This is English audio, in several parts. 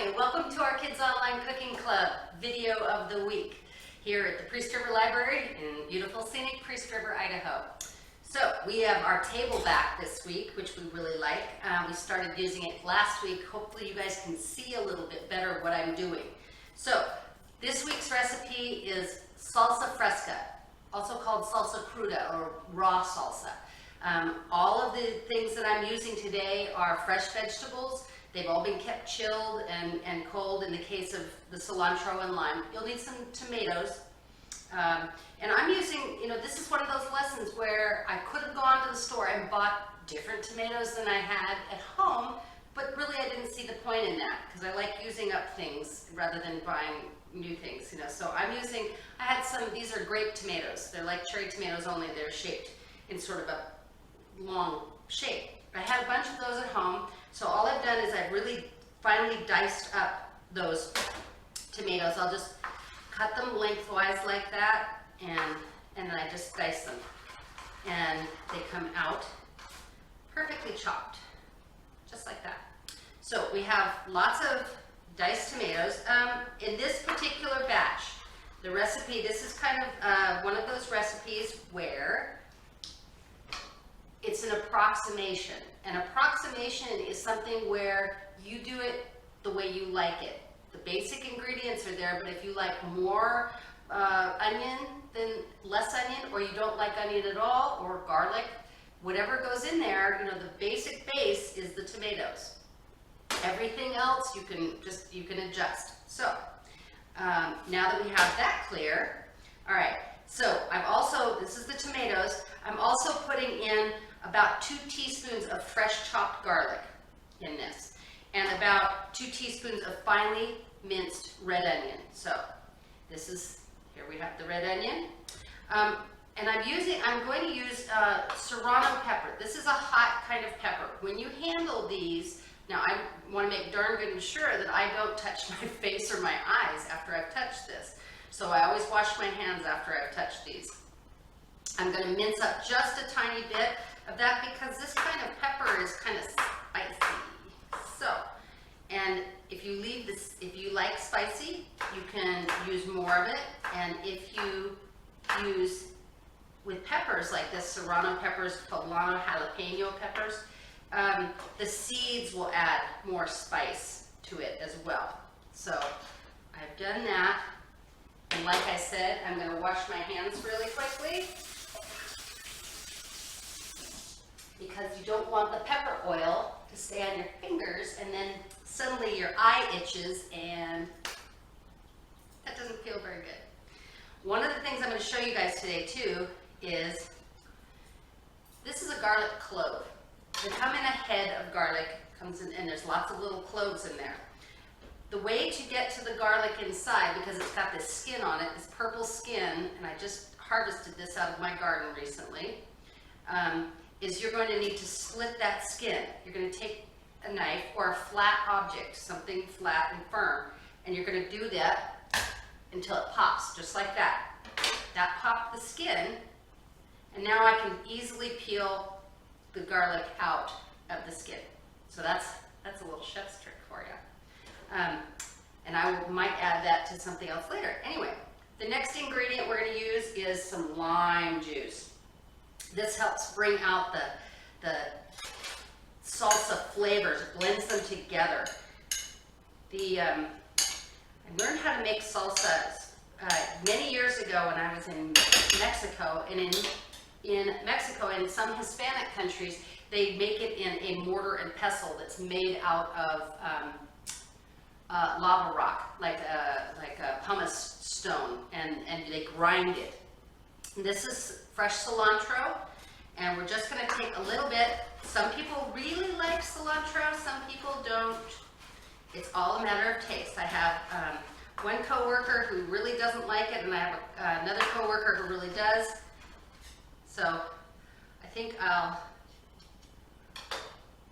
Hi, welcome to our Kids Online Cooking Club video of the week here at the Priest River Library in beautiful scenic Priest River, Idaho. So we have our table back this week, which we really like. We started using it last week. Hopefully you guys can see a little bit better what I'm doing. So this week's recipe is Salsa Fresca, also called salsa cruda or raw salsa. All of the things that I'm using today are fresh vegetables. They've all been kept chilled and cold in the case of the cilantro and lime. You'll need some tomatoes. And I'm using, this is one of those lessons where I could have gone to the store and bought different tomatoes than I had at home, but really I didn't see the point in that because I like using up things rather than buying new things, So I had some, these are grape tomatoes. They're like cherry tomatoes only they're shaped in sort of a long shape. I had a bunch of those at home, so all I've done is I've really finely diced up those tomatoes. I'll just cut them lengthwise like that, and then I just dice them. And they come out perfectly chopped, just like that. So we have lots of diced tomatoes. In this particular batch, the recipe, this is kind of one of those recipes where it's an approximation. An approximation is something where you do it the way you like it. The basic ingredients are there, but if you like more onion than less onion, or you don't like onion at all, or garlic, whatever goes in there, the basic base is the tomatoes. Everything else you can adjust. So now that we have that clear, all right. So this is the tomatoes. I'm also putting in about 2 teaspoons of fresh chopped garlic in this, and about 2 teaspoons of finely minced red onion. So here we have the red onion. And I'm going to use serrano pepper. This is a hot kind of pepper. When you handle these, now I want to make darn good and sure that I don't touch my face or my eyes after I've touched this. So I always wash my hands after I've touched these. I'm going to mince up just a tiny bit of that because this kind of pepper is kind of spicy. So, and if you like spicy, you can use more of it. And if you use with peppers like this, serrano peppers, poblano, jalapeno peppers, the seeds will add more spice to it as well. So I've done that. And like I said, I'm going to wash my hands really quickly because you don't want the pepper oil to stay on your fingers and then suddenly your eye itches and that doesn't feel very good. One of the things I'm going to show you guys today too is this is a garlic clove. They come in a head of garlic, comes in, and there's lots of little cloves in there. The way to get to the garlic inside, because it's got this skin on it, this purple skin, and I just harvested this out of my garden recently, is you're going to need to slit that skin. You're going to take a knife or a flat object, something flat and firm, and you're going to do that until it pops, just like that. That popped the skin, and now I can easily peel the garlic out of the skin. So that's a little chef's trick for you. And I might add that to something else later. Anyway, the next ingredient we're going to use is some lime juice. This helps bring out the salsa flavors, blends them together. I learned how to make salsa many years ago when I was in Mexico, and in Mexico and some Hispanic countries, they make it in a mortar and pestle that's made out of lava rock, like a pumice stone, and they grind it. This is fresh cilantro, and we're just going to take a little bit. Some people really like cilantro, some people don't. It's all a matter of taste. I have one coworker who really doesn't like it, and I have another coworker who really does. So I think I'll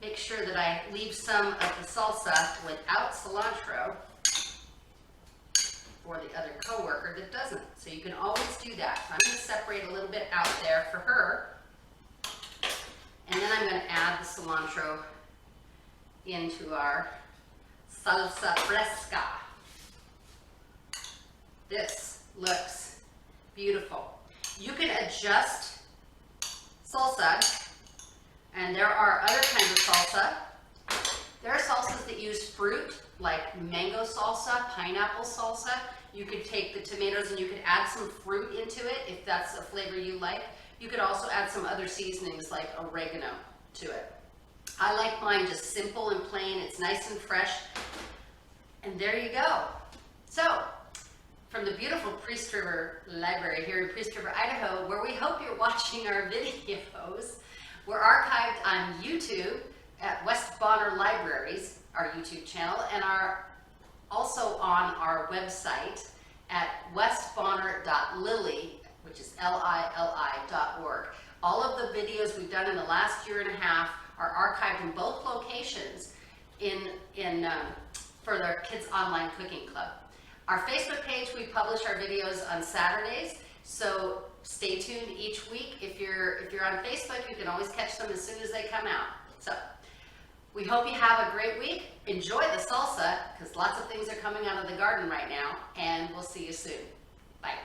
make sure that I leave some of the salsa without cilantro for the other coworker that doesn't. So you can always do that. So I'm going to separate a little bit out there for her. And then I'm going to add the cilantro into our Salsa Fresca. This looks beautiful. You can adjust salsa, and there are other kinds of salsa. There are salsas that use fruit, like mango salsa, pineapple salsa. You could take the tomatoes and you could add some fruit into it if that's a flavor you like. You could also add some other seasonings like oregano to it. I like mine just simple and plain. It's nice and fresh. And there you go. So, from the beautiful Priest River Library here in Priest River, Idaho, where we hope you're watching our videos, we're archived on YouTube at West Bonner Libraries, our YouTube channel, and are also on our website at westbonner.lilly, which is lili.org. All of the videos we've done in the last year and a half are archived in both locations for the Kids Online Cooking Club. Our Facebook page, we publish our videos on Saturdays, so stay tuned each week. If you're on Facebook, you can always catch them as soon as they come out. So, we hope you have a great week. Enjoy the salsa, because lots of things are coming out of the garden right now, and we'll see you soon. Bye.